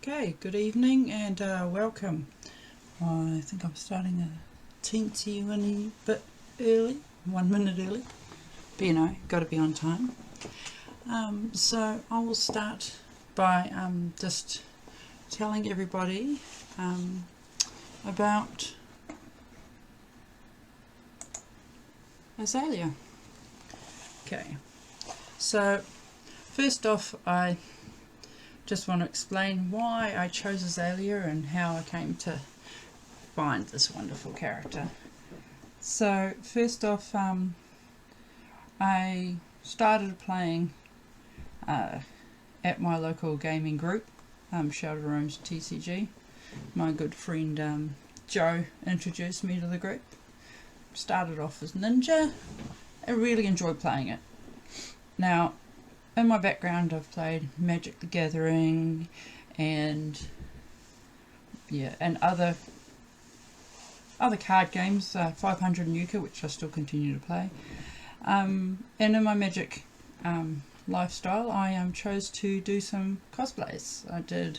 Okay, good evening and welcome. I think I'm starting a teensy bit early, 1 minute early, but you know, got to be on time. So I will start by just telling everybody about Azalea. Okay, so first off, I just want to explain why I chose Azalea and how I came to find this wonderful character. So first off, I started playing at my local gaming group, Shelter Rooms TCG. My good friend Joe introduced me to the group. Started off as Ninja. I really enjoyed playing it. Now, in my background, I've played Magic the Gathering and other card games, 500 Nuka, which I still continue to play. And in my Magic lifestyle, I chose to do some cosplays. I did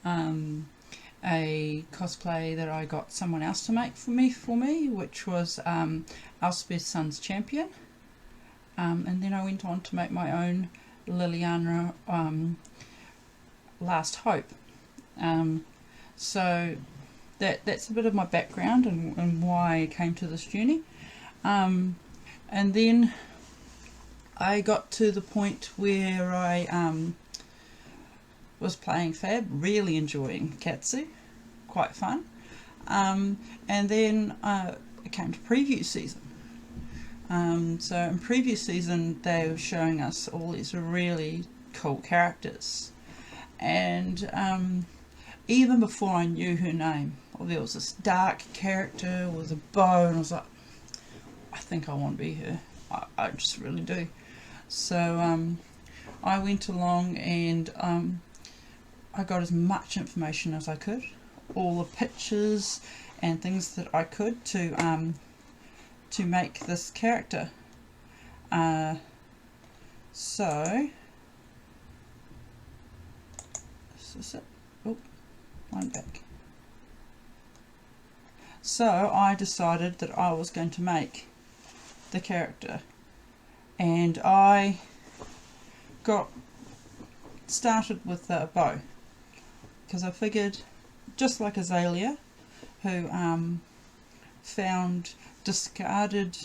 a cosplay that I got someone else to make for me, which was Elspeth's Son's Champion. And then I went on to make my own Liliana Last Hope. So that's a bit of my background and why I came to this journey. And then I got to the point where I was playing Fab, really enjoying Katsu, quite fun. And then it came to preview season. So in preview season they were showing us all these really cool characters, and even before I knew her name, there was this dark character with a bow, and I was like, I think I want to be her. I just really do. So I went along and I got as much information as I could, all the pictures and things that I could to make this character. So this is it. Oh, one back. So I decided that I was going to make the character, and I got started with a bow because I figured, just like Azalea, who found discarded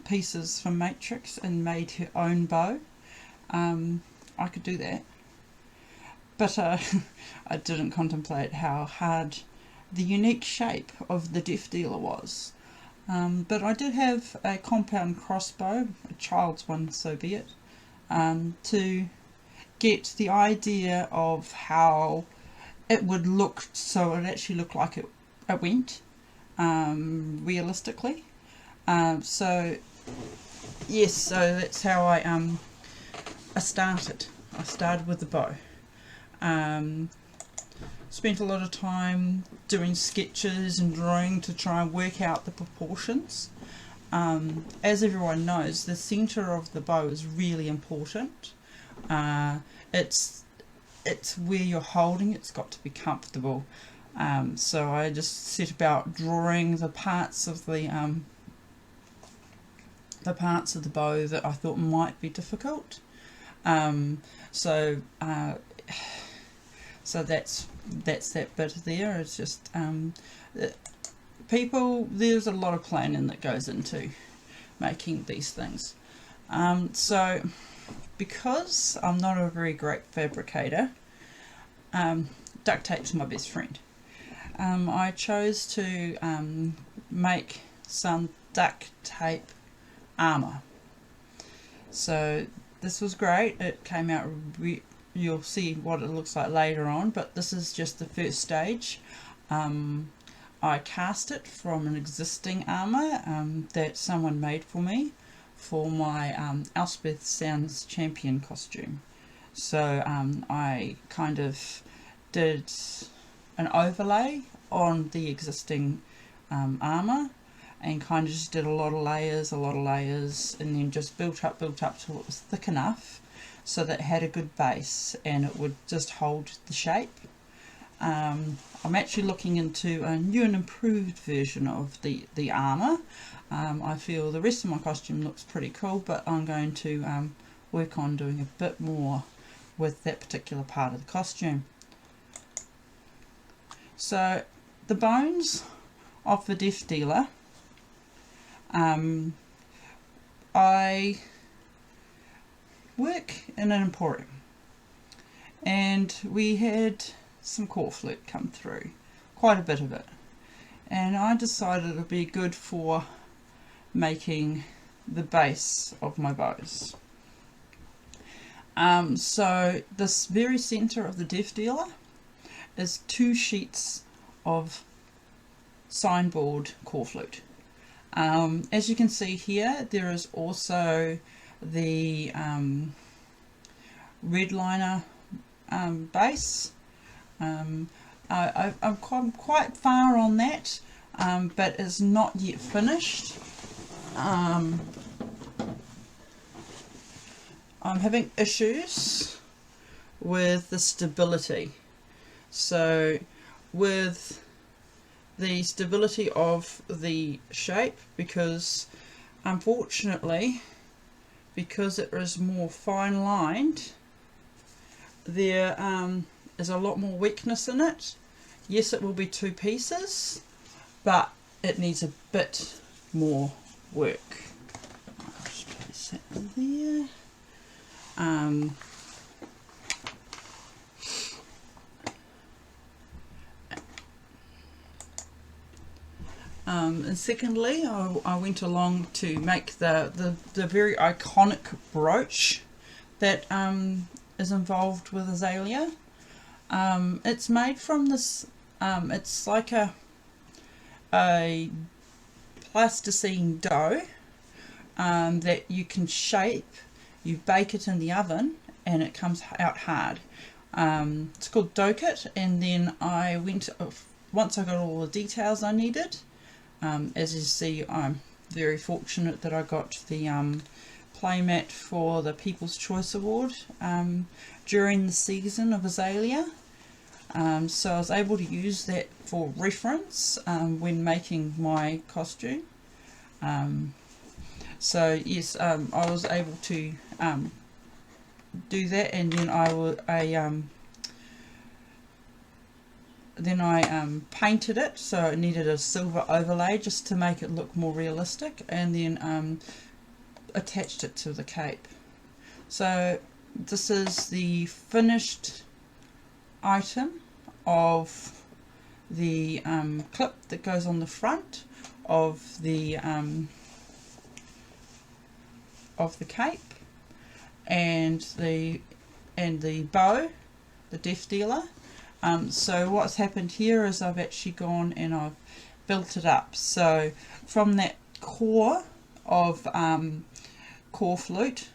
pieces from Matrix and made her own bow, I could do that. But I didn't contemplate how hard the unique shape of the Death Dealer was. But I did have a compound crossbow, a child's one, so be it, to get the idea of how it would look, so it actually looked like it went realistically. So yes, so that's how I started. I started with the bow. Spent a lot of time doing sketches and drawing to try and work out the proportions. As everyone knows, the centre of the bow is really important. It's where you're holding, it's got to be comfortable. So I just set about drawing the parts of the bow that I thought might be difficult. So that's that bit there. It's just there's a lot of planning that goes into making these things. So because I'm not a very great fabricator, duct tape's my best friend. I chose to make some duct tape armour. So this was great. It came out, you'll see what it looks like later on, but this is just the first stage. I cast it from an existing armour that someone made for me for my Elspeth's Son's Champion costume. So I kind of did an overlay on the existing armour and kind of just did a lot of layers, and then just built up till it was thick enough so that it had a good base and it would just hold the shape. I'm actually looking into a new and improved version of the armour. I feel the rest of my costume looks pretty cool, but I'm going to work on doing a bit more with that particular part of the costume. So the bones of the Death Dealer, I work in an emporium, and we had some court flute come through, quite a bit of it, and I decided it would be good for making the base of my bows. So this very centre of the Death Dealer is 2 sheets of signboard core flute. As you can see here, there is also the red liner base. I'm quite far on that, but it's not yet finished. I'm having issues with the stability. So with the stability of the shape, because unfortunately, because it is more fine lined, there is a lot more weakness in it. Yes, it will be 2 pieces, but it needs a bit more work. I'll just place that in there. And secondly, I went along to make the very iconic brooch that is involved with Azalea. It's made from this, it's like a plasticine dough that you can shape. You bake it in the oven and it comes out hard. It's called dough kit, and then I went, once I got all the details I needed, as you see, I'm very fortunate that I got the playmat for the People's Choice Award during the season of Azalea. So I was able to use that for reference when making my costume. So yes, I was able to do that, and then I painted it, so it needed a silver overlay just to make it look more realistic, and then attached it to the cape. So this is the finished item of the clip that goes on the front of the cape, and the bow, the Death Dealer. So what's happened here is I've actually gone and I've built it up. So from that core of core flute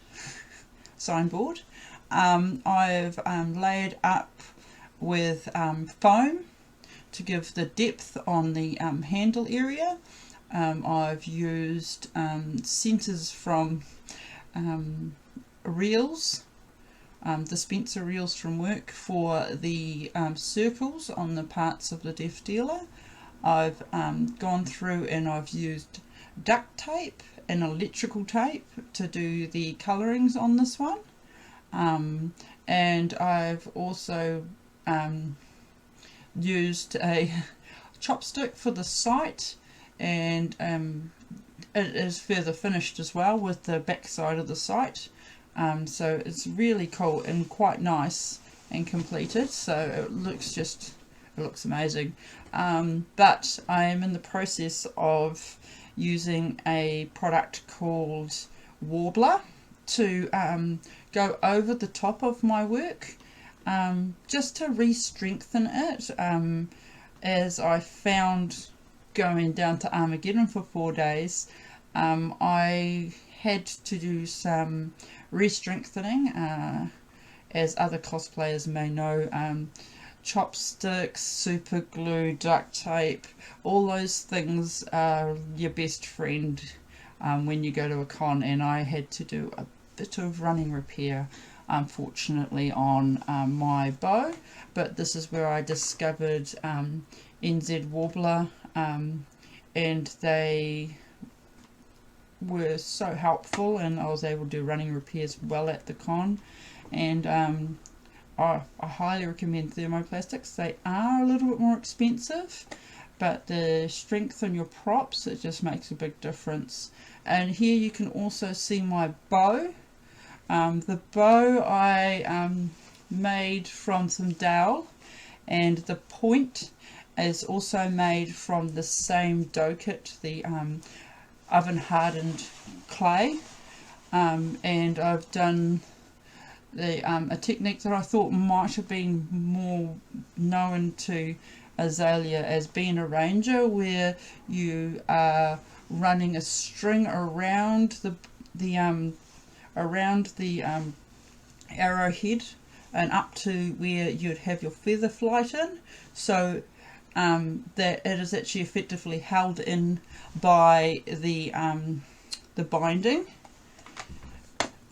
signboard, I've layered up with foam to give the depth on the handle area. I've used centres from reels, dispenser reels from work for the circles on the parts of the Death Dealer. I've gone through and I've used duct tape and electrical tape to do the colourings on this one, and I've also used a chopstick for the sight, and it is further finished as well with the back side of the sight. So it's really cool and quite nice and completed, so it looks amazing. But I am in the process of using a product called Warbler to go over the top of my work, just to re-strengthen it, as I found going down to Armageddon for 4 days. I had to do some re-strengthening, as other cosplayers may know. Chopsticks, super glue, duct tape, all those things are your best friend when you go to a con, and I had to do a bit of running repair unfortunately, on my bow, but this is where I discovered NZ Warbler, and they were so helpful, and I was able to do running repairs well at the con. And I highly recommend thermoplastics. They are a little bit more expensive, but the strength on your props, it just makes a big difference. And here you can also see my bow. The bow I made from some dowel, and the point is also made from the same dough kit, the oven hardened clay, and I've done a technique that I thought might have been more known to Azalea as being a ranger, where you are running a string around the arrowhead and up to where you'd have your feather flight in, so that it is actually effectively held in by the binding.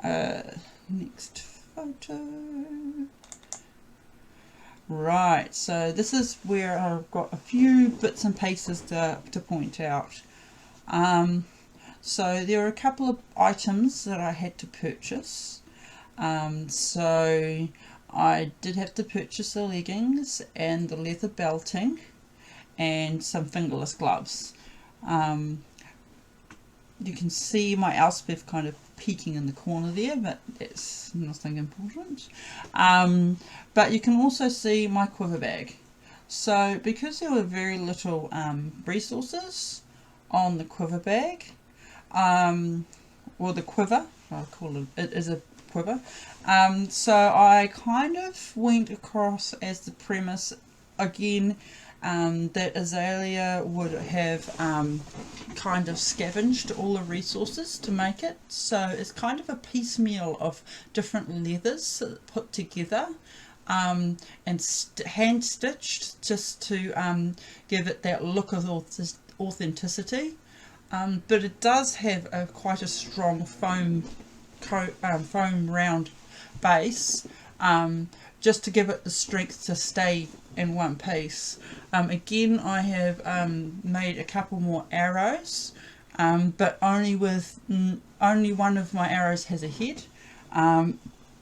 Next photo. Right, so this is where I've got a few bits and pieces to point out. So there are a couple of items that I had to purchase. So I did have to purchase the leggings and the leather belting and some fingerless gloves. You can see my Elspeth kind of peeking in the corner there, but that's nothing important. But you can also see my quiver bag. So because there were very little resources on the quiver bag, or the quiver, I'll call it is a quiver, so I kind of went across as the premise again, that Azalea would have kind of scavenged all the resources to make it. So it's kind of a piecemeal of different leathers put together, and hand stitched, just to give it that look of authenticity. But it does have quite a strong foam round base, just to give it the strength to stay in one piece. Again, I have made a couple more arrows, but only one of my arrows has a head,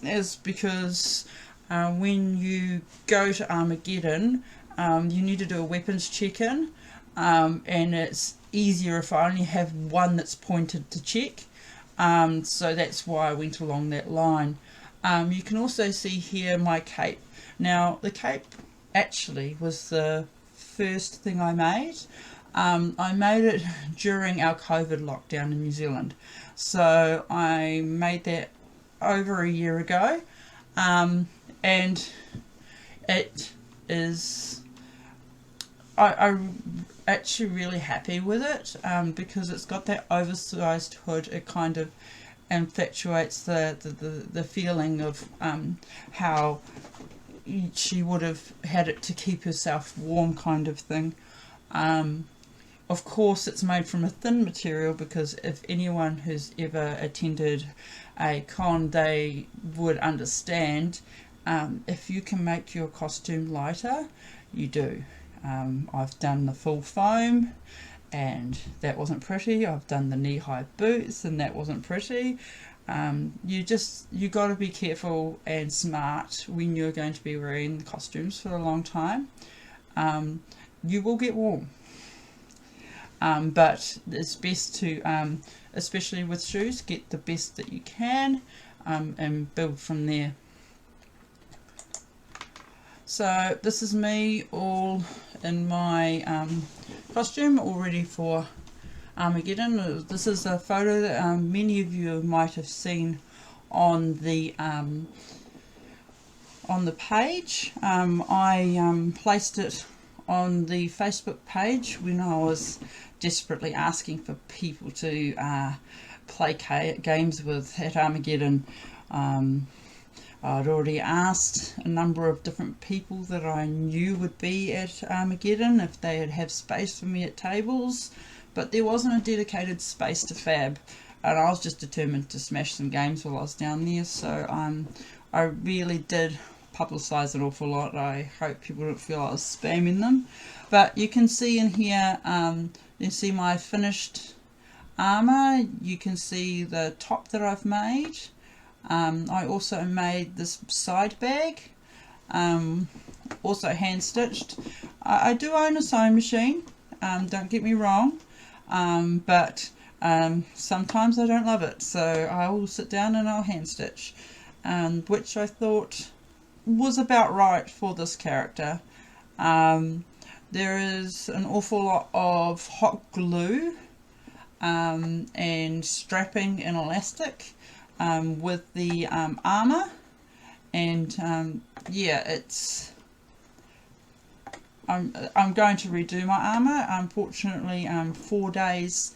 is because when you go to Armageddon, you need to do a weapons check-in, and it's easier if I only have one that's pointed to check, so that's why I went along that line. You can also see here my cape. Now the cape actually was the first thing I made. I made it during our COVID lockdown in New Zealand, so I made that over a year ago, and it is, I'm actually really happy with it, because it's got that oversized hood. It kind of infatuates the feeling of how she would have had it to keep herself warm, kind of thing. Of course it's made from a thin material, because if anyone who's ever attended a con, they would understand, if you can make your costume lighter, you do. I've done the full foam, and that wasn't pretty. I've done the knee-high boots, and that wasn't pretty. You got to be careful and smart when you're going to be wearing the costumes for a long time. You will get warm, but it's best to, especially with shoes, get the best that you can, and build from there. So this is me all in my costume, all ready for Armageddon. This is a photo that many of you might have seen on the page. I placed it on the Facebook page when I was desperately asking for people to play games with at Armageddon. I'd already asked a number of different people that I knew would be at Armageddon if they'd have space for me at tables, but there wasn't a dedicated space to fab, and I was just determined to smash some games while I was down there. So I really did publicise an awful lot. I hope people don't feel I was spamming them. But you can see in here, you see my finished armour. You can see the top that I've made. I also made this side bag, also hand stitched. I do own a sewing machine, don't get me wrong, but sometimes I don't love it, so I will sit down and I'll hand stitch, which I thought was about right for this character. There is an awful lot of hot glue and strapping and elastic with the armour, and yeah, it's I'm going to redo my armour. Unfortunately, 4 days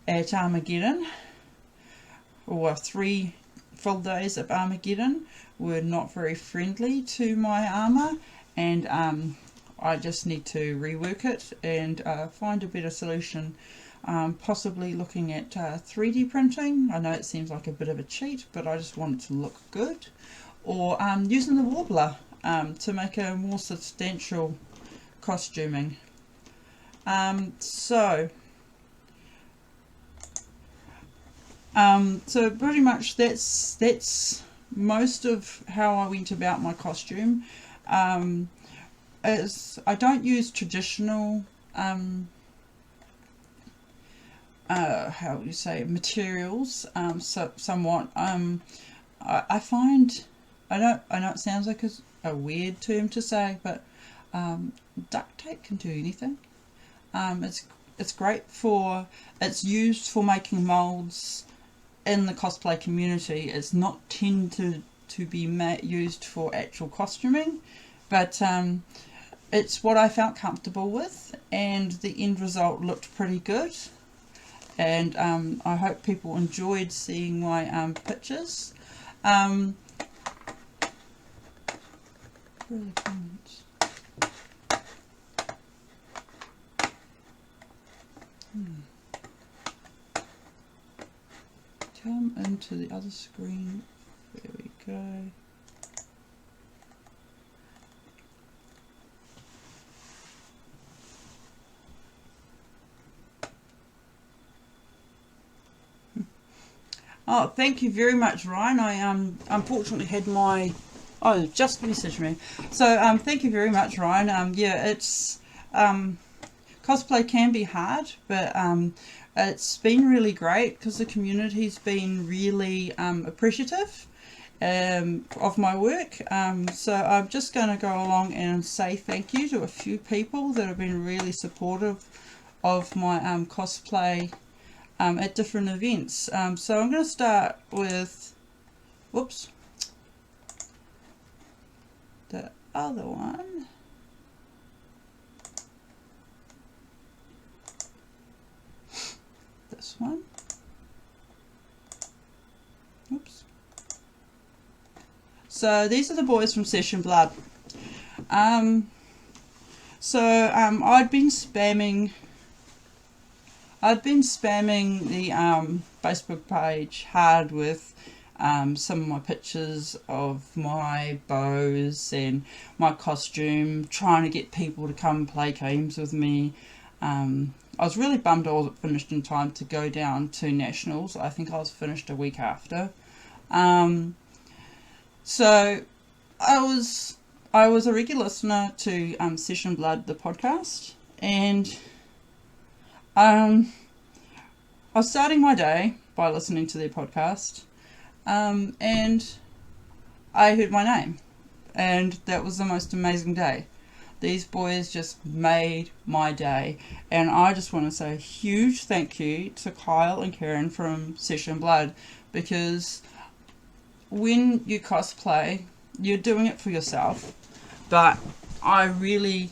at Armageddon, or 3 full days of Armageddon, were not very friendly to my armour, and I just need to rework it and find a better solution. Possibly looking at 3D printing. I know it seems like a bit of a cheat, but I just want it to look good. Or using the warbler to make a more substantial costuming. So pretty much that's most of how I went about my costume. As I don't use traditional how do you say, materials, somewhat. I find, I know it sounds like a weird term to say, but duct tape can do anything. It's great for, it's used for making molds in the cosplay community. It's not tended to be used for actual costuming, but it's what I felt comfortable with, and the end result looked pretty good. And I hope people enjoyed seeing my pictures. Come into the other screen. There we go. Oh, thank you very much, Ryan. I unfortunately had my just messaged me. So thank you very much, Ryan. Yeah, it's cosplay can be hard, but it's been really great because the community's been really appreciative of my work. So I'm just going to go along and say thank you to a few people that have been really supportive of my cosplay at different events. So I'm going to start with, whoops, the other one. This one. Oops. So these are the boys from Session Blood. I'd been spamming the Facebook page hard with some of my pictures of my bows and my costume, trying to get people to come play games with me. I was really bummed I wasn't finished in time to go down to Nationals. I think I was finished a week after. So I was a regular listener to Session Blood, the podcast, and I was starting my day by listening to their podcast, and I heard my name, and that was the most amazing day. These boys just made my day, and I just want to say a huge thank you to Kyle and Karen from Session Blood, because when you cosplay, you're doing it for yourself, but I really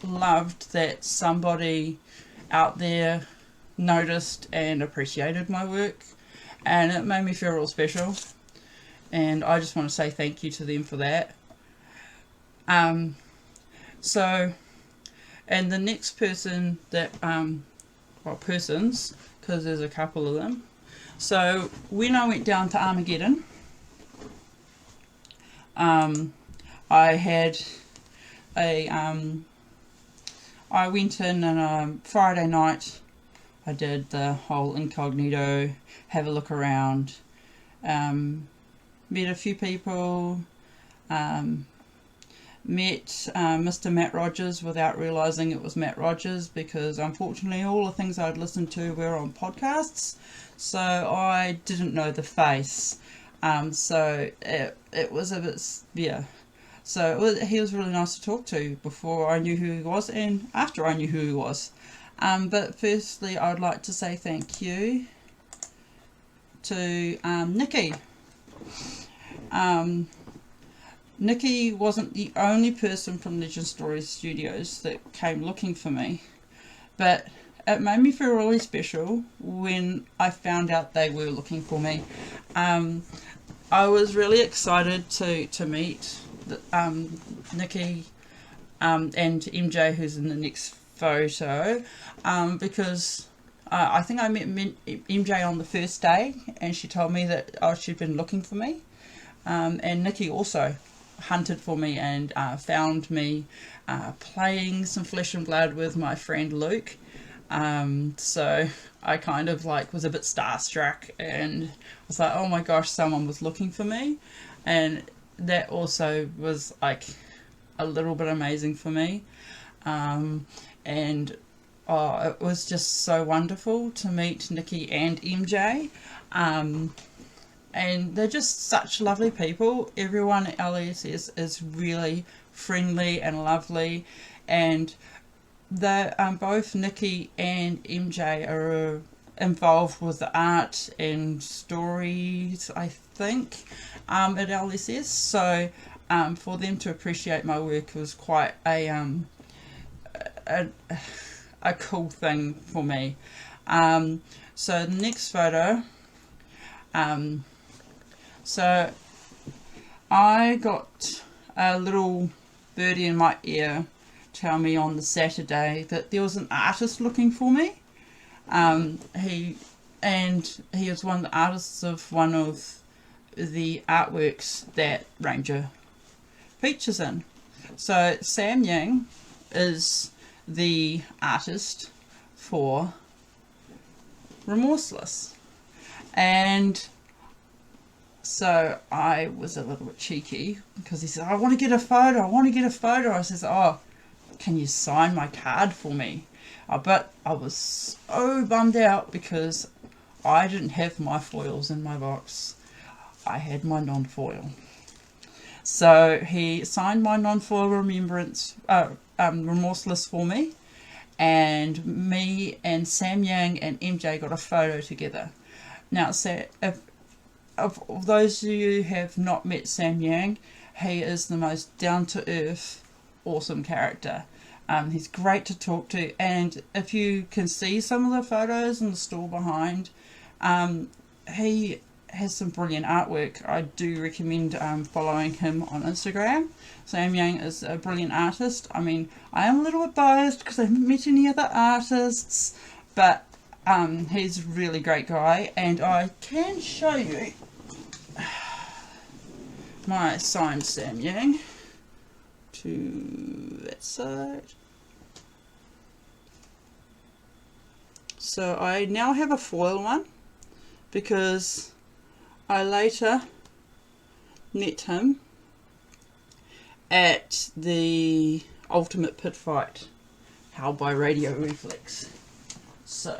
loved that somebody out there noticed and appreciated my work, and it made me feel real special, and I just want to say thank you to them for that. And the next person that, well, persons, because there's a couple of them. So when I went down to Armageddon, I had a I went in on a Friday night. I did the whole incognito, have a look around, met a few people, met Mr. Matt Rogers without realising it was Matt Rogers, because unfortunately all the things I'd listened to were on podcasts, so I didn't know the face. So it was a bit, yeah. So he was really nice to talk to before I knew who he was and after I knew who he was. But firstly, I'd like to say thank you to Nikki. Nikki wasn't the only person from Legend Stories Studios that came looking for me, but it made me feel really special when I found out they were looking for me. I was really excited to meet Nikki and MJ, who's in the next photo, because I think I met MJ on the first day, and she told me that she'd been looking for me, and Nikki also hunted for me and found me playing some Flesh and Blood with my friend Luke. So I kind of was a bit starstruck and was like, oh my gosh, someone was looking for me, and that also was a little bit amazing for me. And it was just so wonderful to meet Nikki and MJ. And they're just such lovely people. Everyone at LSS is really friendly and lovely, and both Nikki and MJ are involved with the art and stories, I think, at LSS. So for them to appreciate my work was quite a cool thing for me. So the next photo, so I got a little birdie in my ear tell me on the Saturday that there was an artist looking for me. He is one of the artists of one of the artworks that Ranger features in. So Sam Yang is the artist for Remorseless, and so I was a little bit cheeky because he said, I want to get a photo. I says, oh, can you sign my card for me? But I was so bummed out because I didn't have my foils in my box. I had my non-foil. So he signed my non-foil Remorseless for me, and me and Sam Yang and MJ got a photo together. Now, so if those of you who have not met Sam Yang, he is the most down-to-earth, awesome character. He's great to talk to, and if you can see some of the photos in the store behind, he has some brilliant artwork. I do recommend following him on Instagram. Sam Yang is a brilliant artist. I mean, I am a little bit biased because I haven't met any other artists, but he's a really great guy, and I can show you my signed Sam Yang to that side. So I now have a foil one because I later met him at the Ultimate Pit Fight held by Radio Reflex. So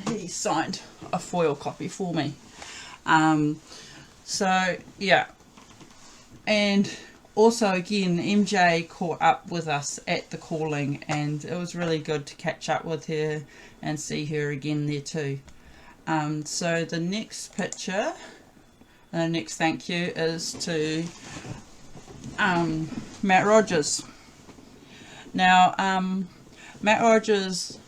he signed a foil copy for me. So yeah, and also again MJ caught up with us at the calling, and it was really good to catch up with her and see her again there too. So the next picture, the next thank you is to Matt Rogers. Now Matt Rogers,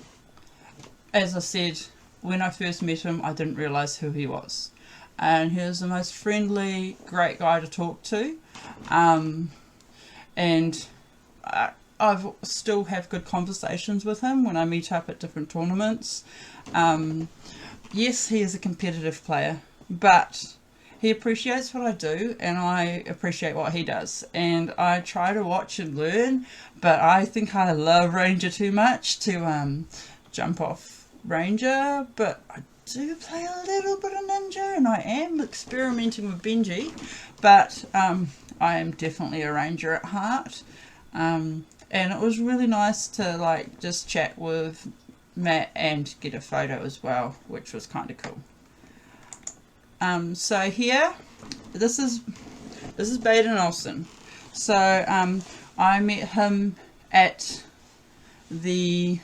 as I said, when I first met him I didn't realise who he was, and he was the most friendly, great guy to talk to, and I still have good conversations with him when I meet up at different tournaments. Yes, he is a competitive player, but he appreciates what I do, and I appreciate what he does, and I try to watch and learn, but I think I love Ranger too much to jump off Ranger, but I do play a little bit of Ninja, and I am experimenting with Benji, but I am definitely a Ranger at heart. And it was really nice to like just chat with Matt and get a photo as well, which was kind of cool. So here, this is Baden Olsen. So I met him at the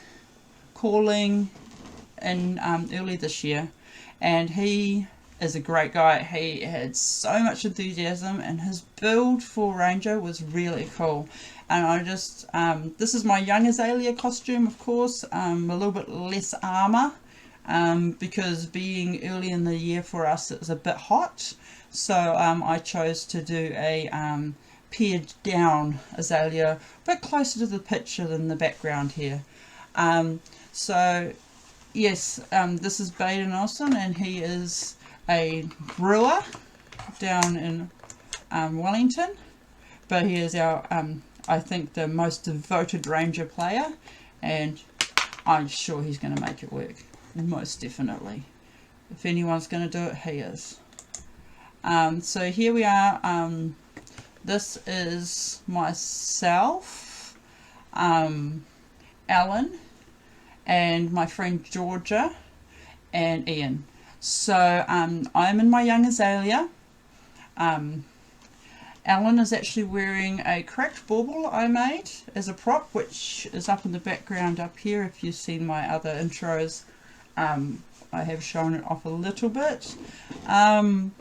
calling in early this year, and he is a great guy. He had so much enthusiasm, and his build for Ranger was really cool. And I just this is my young Azalea costume, of course, a little bit less armor, because being early in the year for us it's a bit hot, so I chose to do a pared down Azalea, a bit closer to the picture than the background here. So yes, this is Baden Olsen, and he is a brewer down in Wellington, but he is our I think the most devoted Ranger player, and I'm sure he's going to make it work, most definitely. If anyone's going to do it, he is. So here we are. This is myself, Alan, and my friend Georgia and Ian. So I'm in my young Azalea. Alan is actually wearing a cracked bauble I made as a prop, which is up in the background up here. If you've seen my other intros, I have shown it off a little bit. And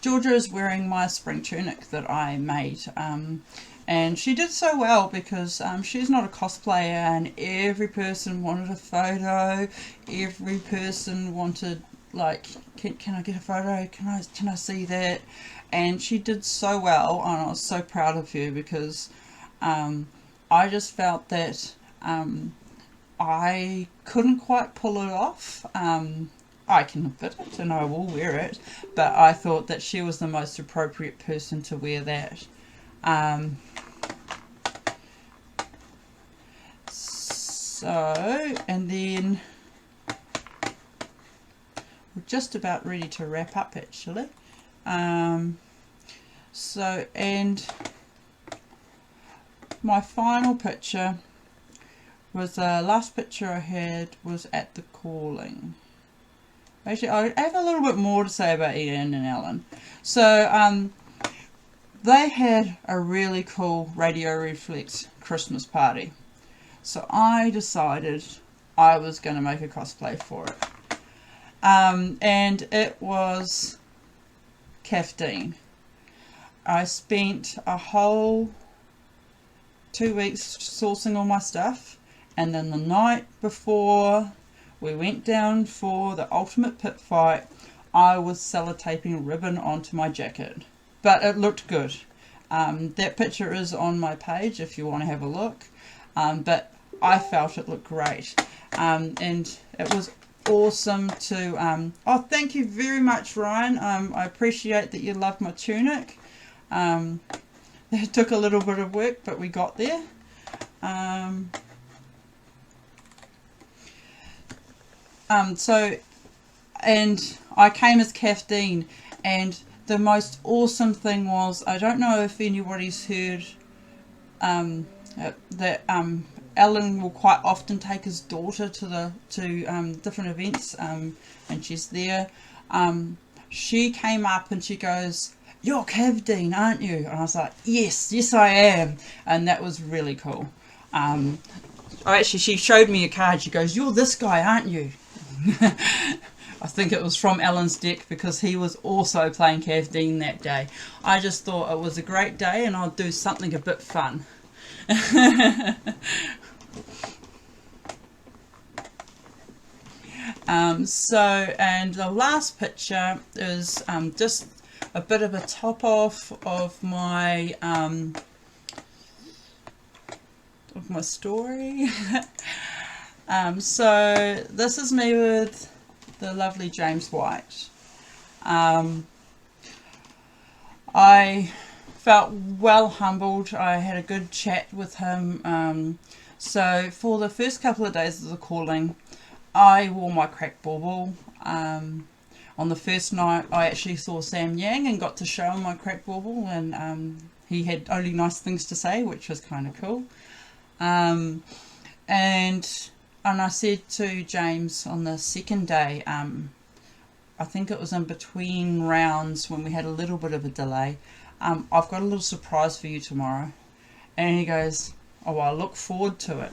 Georgia is wearing my spring tunic that I made. And she did so well because she's not a cosplayer, and every person wanted a photo. Every person wanted, like, can I get a photo? Can I see that? And she did so well, and I was so proud of her because I just felt that I couldn't quite pull it off. I can fit it and I will wear it, but I thought that she was the most appropriate person to wear that. So, and then we're just about ready to wrap up actually. So, and my final picture was the last picture I had was at the calling. Actually, I have a little bit more to say about Ian and Alan. So, they had a really cool Radio Reflex Christmas party. So I decided I was going to make a cosplay for it. And it was Kathleen. I spent a whole 2 weeks sourcing all my stuff, and then the night before we went down for the ultimate pit fight, I was sellotaping ribbon onto my jacket. But it looked good. That picture is on my page if you want to have a look. But I felt it looked great. And it was awesome to... oh, thank you very much, Ryan. I appreciate that you loved my tunic. It took a little bit of work, but we got there. So, and I came as Kathleen, and the most awesome thing was, I don't know if anybody's heard that Alan will quite often take his daughter to different events, and she's there. She came up and she goes, "You're Kathleen, aren't you?" And I was like, yes I am. And that was really cool. Actually, she showed me a card. She goes, "You're this guy, aren't you?" I think it was from Alan's deck because he was also playing Kathleen that day. I just thought it was a great day and I'll do something a bit fun. So, and the last picture is just a bit of a top off of my story. So this is me with the lovely James White. I felt well humbled. I had a good chat with him. So for the first couple of days of the calling, I wore my cracked bauble. On the first night, I actually saw Sam Yang and got to show him my cracked bauble, and he had only nice things to say, which was kind of cool. And I said to James on the second day, I think it was in between rounds when we had a little bit of a delay, I've got a little surprise for you tomorrow. And he goes, oh, well, I look forward to it.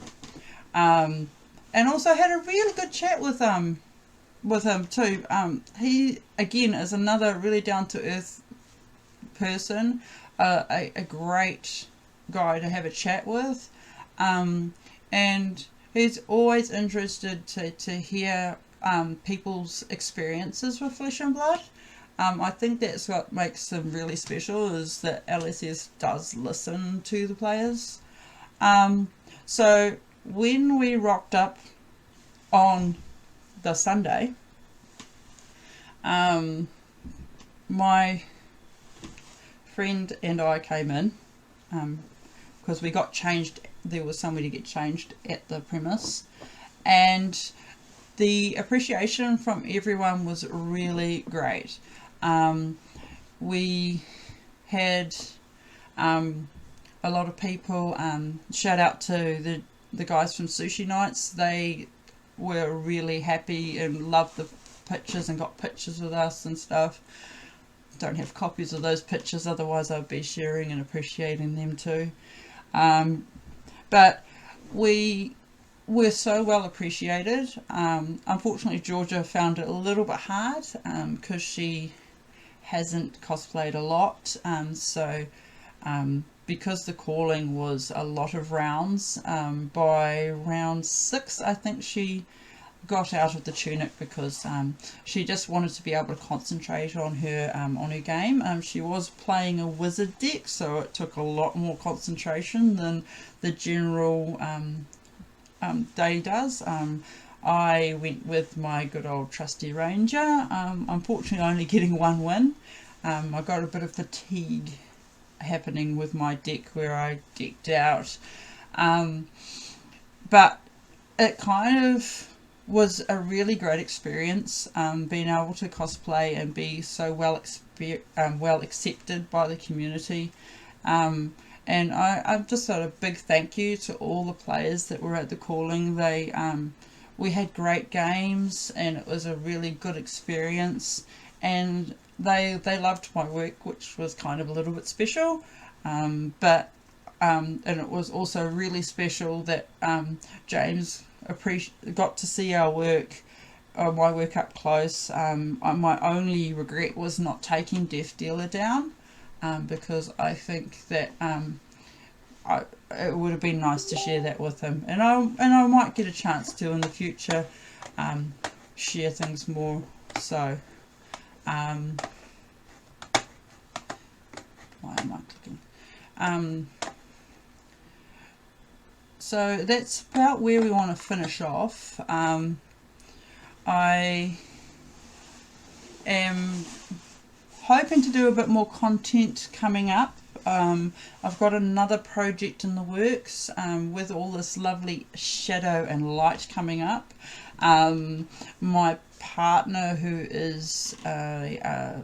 And also had a really good chat with him too. He, again, is another really down-to-earth person, a great guy to have a chat with. And he's always interested to hear people's experiences with Flesh and Blood. I think that's what makes him really special, is that LSS does listen to the players. So when we rocked up on the Sunday, my friend and I came in because we got changed. There was somewhere to get changed at the premise, and the appreciation from everyone was really great. We had a lot of people, shout out to the guys from Sushi Nights. They were really happy and loved the pictures and got pictures with us and stuff. Don't have copies of those pictures, otherwise I'd be sharing and appreciating them too. But we were so well appreciated. Unfortunately, Georgia found it a little bit hard because she hasn't cosplayed a lot. Because the calling was a lot of rounds, by round 6 I think she got out of the tunic because she just wanted to be able to concentrate on her game. She was playing a wizard deck, so it took a lot more concentration than the general day does. I went with my good old trusty ranger, unfortunately only getting one win. I got a bit of fatigue happening with my deck where I decked out, but it kind of was a really great experience, being able to cosplay and be so well accepted by the community. And I've just got a big thank you to all the players that were at the calling. We had great games and it was a really good experience, and they loved my work, which was kind of a little bit special. And it was also really special that James got to see our work, my work up close. My only regret was not taking Death Dealer down, because I think that it would have been nice to share that with him, and I might get a chance to in the future share things more. So why am I clicking? So that's about where we want to finish off. I am hoping to do a bit more content coming up. I've got another project in the works with all this lovely shadow and light coming up. My partner, who is a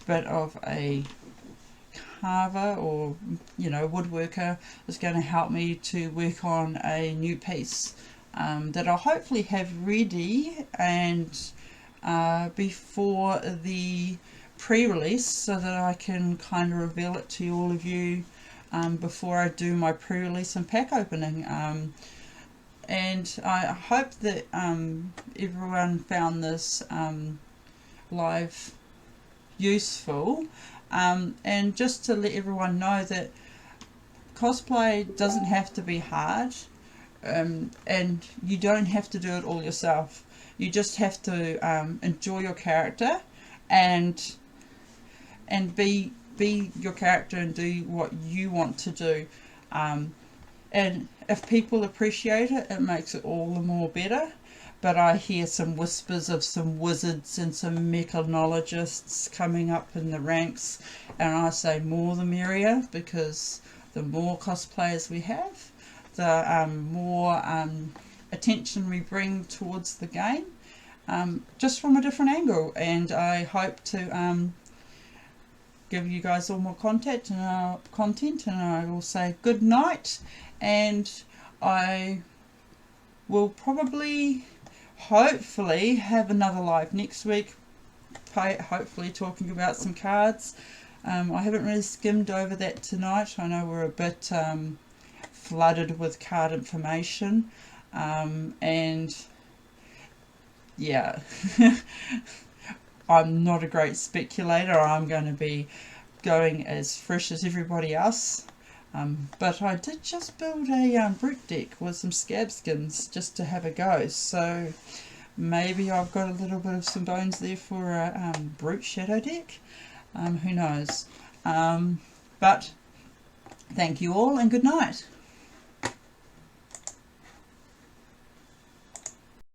bit of a carver or woodworker, is going to help me to work on a new piece that I'll hopefully have ready and before the pre-release, so that I can kind of reveal it to all of you before I do my pre-release and pack opening. And I hope that everyone found this live useful, and just to let everyone know that cosplay doesn't have to be hard, and you don't have to do it all yourself. You just have to enjoy your character and be your character and do what you want to do. And if people appreciate it, it makes it all the more better. but I hear some whispers of some wizards and some mechanologists coming up in the ranks, and I say more the merrier, because the more cosplayers we have, the more attention we bring towards the game, just from a different angle. And I hope to give you guys all more content, and I will say good night, and I will probably, hopefully, have another live next week, hopefully talking about some cards. I haven't really skimmed over that tonight. I know we're a bit flooded with card information, and yeah, I'm not a great speculator. I'm going to be going as fresh as everybody else. But I did just build a brute deck with some scab skins just to have a go, so maybe I've got a little bit of some bones there for a brute shadow deck. Who knows? But thank you all, and good night.